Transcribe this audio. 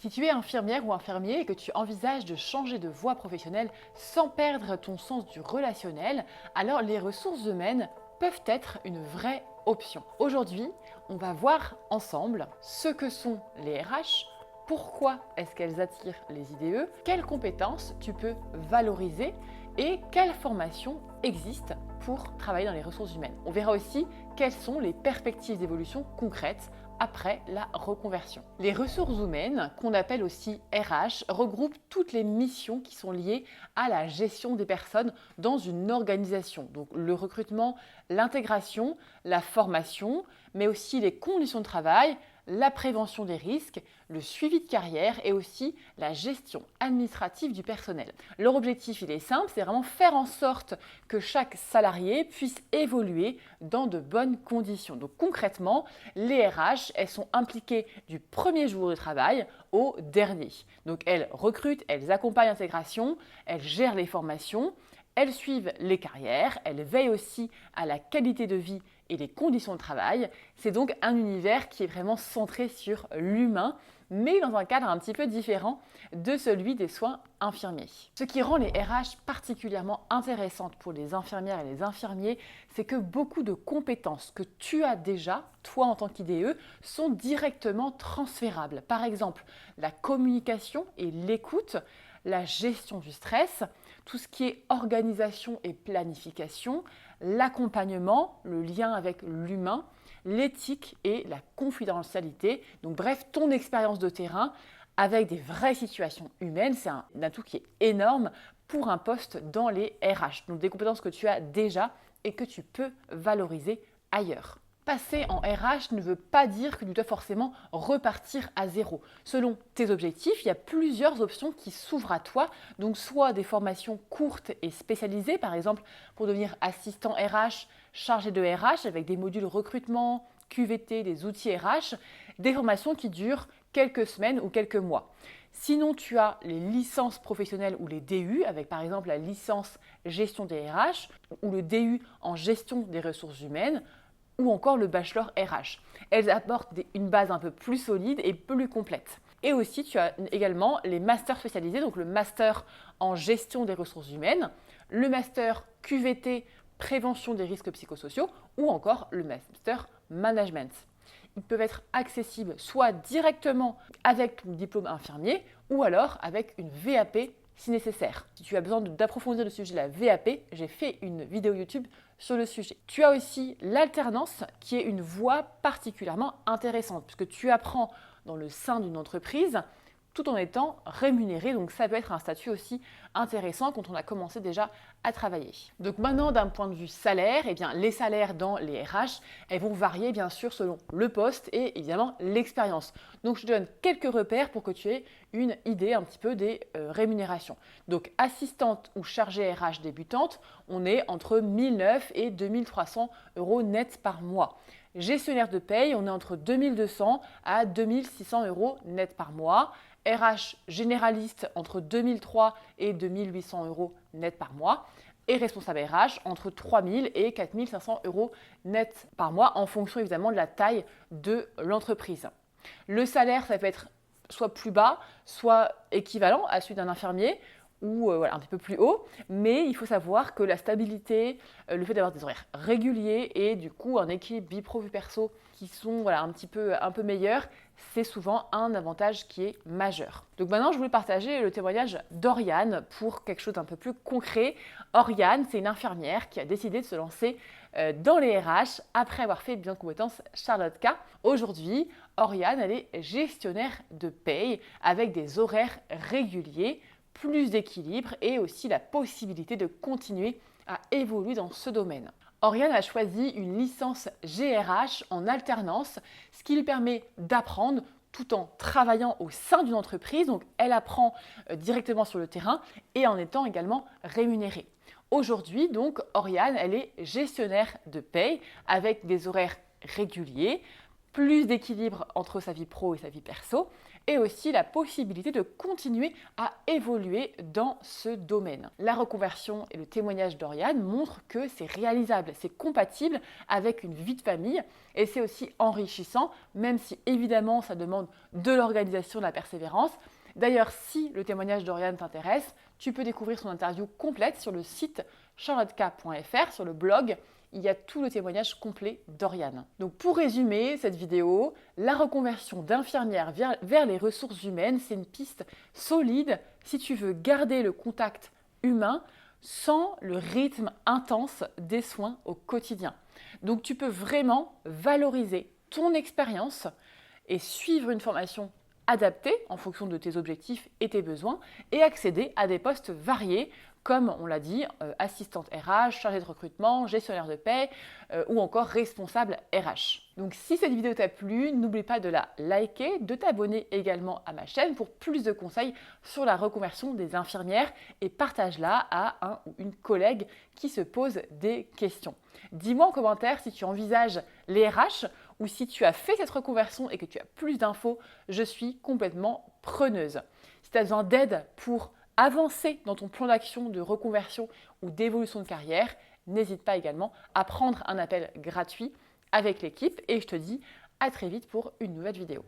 Si tu es infirmière ou infirmier et que tu envisages de changer de voie professionnelle sans perdre ton sens du relationnel, alors les ressources humaines peuvent être une vraie option. Aujourd'hui, on va voir ensemble ce que sont les RH, pourquoi est-ce qu'elles attirent les IDE, quelles compétences tu peux valoriser et quelles formations existent pour travailler dans les ressources humaines. On verra aussi quelles sont les perspectives d'évolution concrètes après la reconversion. Les ressources humaines, qu'on appelle aussi RH, regroupent toutes les missions qui sont liées à la gestion des personnes dans une organisation. Donc le recrutement, l'intégration, la formation, mais aussi les conditions de travail, la prévention des risques, le suivi de carrière et aussi la gestion administrative du personnel. Leur objectif, il est simple, c'est vraiment faire en sorte que chaque salarié puisse évoluer dans de bonnes conditions. Donc concrètement, les RH, elles sont impliquées du premier jour de travail au dernier. Donc elles recrutent, elles accompagnent l'intégration, elles gèrent les formations, elles suivent les carrières, elles veillent aussi à la qualité de vie et les conditions de travail. C'est donc un univers qui est vraiment centré sur l'humain, mais dans un cadre un petit peu différent de celui des soins infirmiers. Ce qui rend les RH particulièrement intéressantes pour les infirmières et les infirmiers, c'est que beaucoup de compétences que tu as déjà, toi en tant qu'IDE, sont directement transférables. Par exemple, la communication et l'écoute, la gestion du stress, tout ce qui est organisation et planification, l'accompagnement, le lien avec l'humain, l'éthique et la confidentialité. Donc bref, ton expérience de terrain avec des vraies situations humaines, c'est un atout qui est énorme pour un poste dans les RH. Donc des compétences que tu as déjà et que tu peux valoriser ailleurs. Passer en RH ne veut pas dire que tu dois forcément repartir à zéro. Selon tes objectifs, il y a plusieurs options qui s'ouvrent à toi. Donc soit des formations courtes et spécialisées, par exemple pour devenir assistant RH, chargé de RH avec des modules recrutement, QVT, des outils RH, des formations qui durent quelques semaines ou quelques mois. Sinon, tu as les licences professionnelles ou les DU, avec par exemple la licence gestion des RH ou le DU en gestion des ressources humaines, ou encore le bachelor RH. Elles apportent une base un peu plus solide et plus complète. Et aussi, tu as également les masters spécialisés, donc le master en gestion des ressources humaines, le master QVT, prévention des risques psychosociaux, ou encore le master management. Ils peuvent être accessibles soit directement avec ton diplôme infirmier, ou alors avec une VAP si nécessaire. Si tu as besoin d'approfondir le sujet de la VAP, j'ai fait une vidéo YouTube sur le sujet. Tu as aussi l'alternance qui est une voie particulièrement intéressante puisque tu apprends dans le sein d'une entreprise tout en étant rémunéré. Donc ça peut être un statut aussi intéressant quand on a commencé déjà à travailler. Donc maintenant, d'un point de vue salaire, eh bien, les salaires dans les RH, elles vont varier bien sûr selon le poste et évidemment l'expérience. Donc je te donne quelques repères pour que tu aies une idée un petit peu des rémunérations. Donc assistante ou chargée RH débutante, on est entre 1009 et 2300 euros net par mois. Gestionnaire de paye, on est entre 2200 à 2600 euros net par mois. RH généraliste entre 2003 et 2800 euros net par mois. Et responsable RH entre 3000 et 4500 euros net par mois en fonction évidemment de la taille de l'entreprise. Le salaire, ça peut être soit plus bas, soit équivalent à celui d'un infirmier ou un petit peu plus haut, mais il faut savoir que la stabilité, le fait d'avoir des horaires réguliers et du coup un équilibre vie pro vie perso qui sont un peu meilleurs, c'est souvent un avantage qui est majeur. Donc maintenant, je voulais partager le témoignage d'Oriane pour quelque chose d'un peu plus concret. Oriane, c'est une infirmière qui a décidé de se lancer dans les RH après avoir fait bilan de compétences Charlotte K. Aujourd'hui, Oriane, elle est gestionnaire de paye avec des horaires réguliers, plus d'équilibre et aussi la possibilité de continuer à évoluer dans ce domaine. Oriane a choisi une licence GRH en alternance, ce qui lui permet d'apprendre tout en travaillant au sein d'une entreprise. Donc elle apprend directement sur le terrain et en étant également rémunérée. Aujourd'hui, donc, Oriane, elle est gestionnaire de paye avec des horaires réguliers, plus d'équilibre entre sa vie pro et sa vie perso. et aussi la possibilité de continuer à évoluer dans ce domaine. La reconversion et le témoignage d'Oriane montrent que c'est réalisable, c'est compatible avec une vie de famille et c'est aussi enrichissant, même si évidemment ça demande de l'organisation, de la persévérance. D'ailleurs, si le témoignage d'Oriane t'intéresse, tu peux découvrir son interview complète sur le site charlotteka.fr, sur le blog. Il y a tout le témoignage complet d'Oriane. Donc pour résumer cette vidéo, la reconversion d'infirmière vers les ressources humaines, c'est une piste solide si tu veux garder le contact humain sans le rythme intense des soins au quotidien. Donc tu peux vraiment valoriser ton expérience et suivre une formation adaptée en fonction de tes objectifs et tes besoins et accéder à des postes variés comme on l'a dit, assistante RH, chargée de recrutement, gestionnaire de paie ou encore responsable RH. Donc si cette vidéo t'a plu, n'oublie pas de la liker, de t'abonner également à ma chaîne pour plus de conseils sur la reconversion des infirmières et partage-la à un ou une collègue qui se pose des questions. Dis-moi en commentaire si tu envisages les RH ou si tu as fait cette reconversion et que tu as plus d'infos, je suis complètement preneuse. Si tu as besoin d'aide pour avancer dans ton plan d'action de reconversion ou d'évolution de carrière, n'hésite pas également à prendre un appel gratuit avec l'équipe et je te dis à très vite pour une nouvelle vidéo.